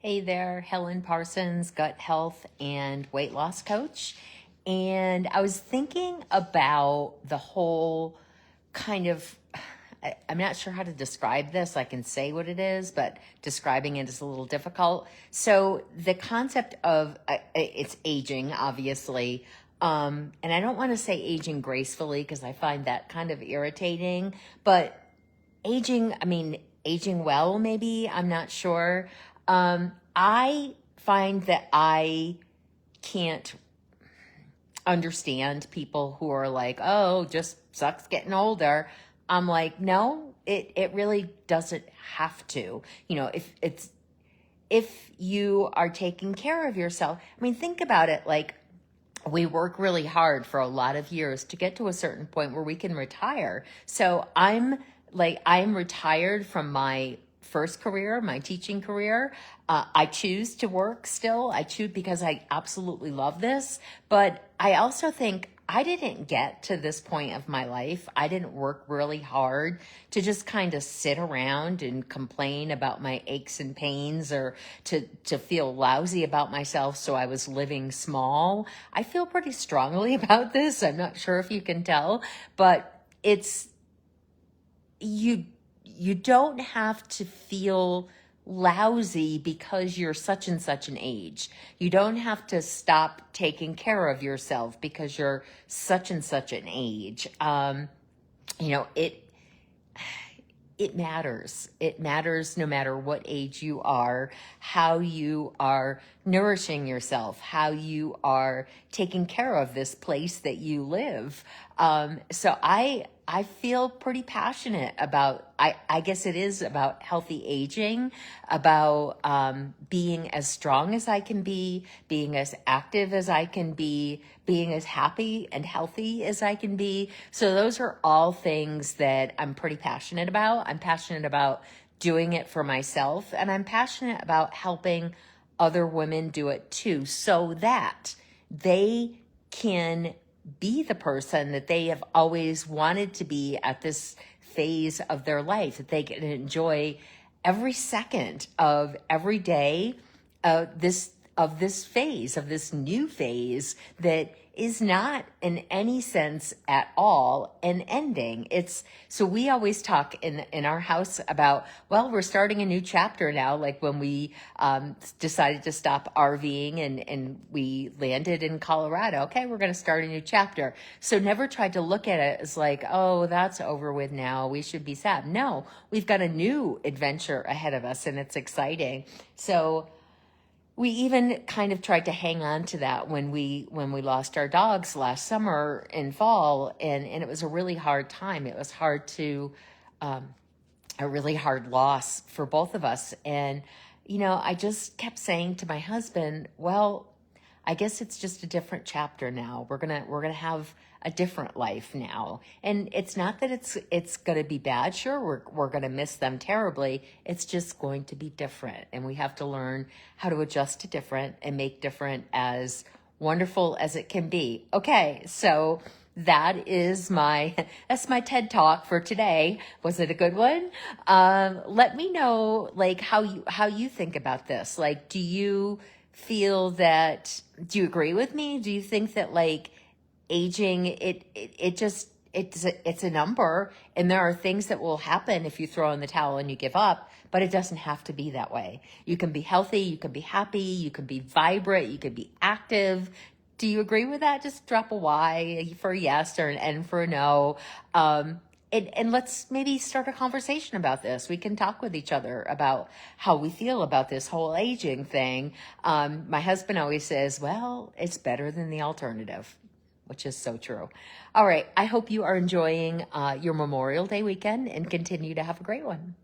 Hey there, Helen Parsons, gut health and weight loss coach. And I was thinking about the whole kind of, I'm not sure how to describe this. I can say what it is, but describing it is a little difficult. So the concept of it's aging, obviously. And I don't want to say aging gracefully because I find that kind of irritating, but aging well, maybe, I'm not sure. I find that I can't understand people who are like, oh, just sucks getting older. I'm like, no, it really doesn't have to. If you are taking care of yourself, I mean, think about it. Like, we work really hard for a lot of years to get to a certain point where we can retire. So I'm retired from my first career, my teaching career. I choose to work still. I choose because I absolutely love this. But I also think I didn't get to this point of my life. I didn't work really hard to just kind of sit around and complain about my aches and pains or to feel lousy about myself. So I was living small. I feel pretty strongly about this. I'm not sure if you can tell, but it's, you don't have to feel lousy because you're such and such an age. You don't have to stop taking care of yourself because you're such and such an age. You know, it matters. It matters no matter what age you are, how you are nourishing yourself, how you are taking care of this place that you live. So I feel pretty passionate about, I guess it is about healthy aging, about being as strong as I can be, being as active as I can be, being as happy and healthy as I can be. So those are all things that I'm pretty passionate about. I'm passionate about doing it for myself, and I'm passionate about helping other women do it too, so that they can be the person that they have always wanted to be at this phase of their life, that they can enjoy every second of every day of this phase, of this new phase that is not in any sense at all an ending. It's so we always talk in our house about, well, we're starting a new chapter now. Like when we decided to stop RVing and we landed in Colorado. Okay, we're going to start a new chapter. So never tried to look at it as like, oh, that's over with now, we should be sad. No, we've got a new adventure ahead of us and it's exciting. So we even kind of tried to hang on to that when we lost our dogs last summer in fall, and it was a really hard time. It was hard to a really hard loss for both of us. And I just kept saying to my husband, well, I guess it's just a different chapter now. We're gonna have a different life now. And it's not that it's gonna be bad. Sure, we're gonna miss them terribly. It's just going to be different. And we have to learn how to adjust to different and make different as wonderful as it can be. Okay, so that's my TED Talk for today. Was it a good one? Let me know like how you think about this. Like, do you agree with me? Do you think that like aging, it's a number, and there are things that will happen if you throw in the towel and you give up, but it doesn't have to be that way. You can be healthy, you can be happy, you can be vibrant, you can be active. Do you agree with that? Just drop a Y for a yes or an N for a no. And let's maybe start a conversation about this. We can talk with each other about how we feel about this whole aging thing. My husband always says, well, it's better than the alternative, which is so true. All right. I hope you are enjoying your Memorial Day weekend and continue to have a great one.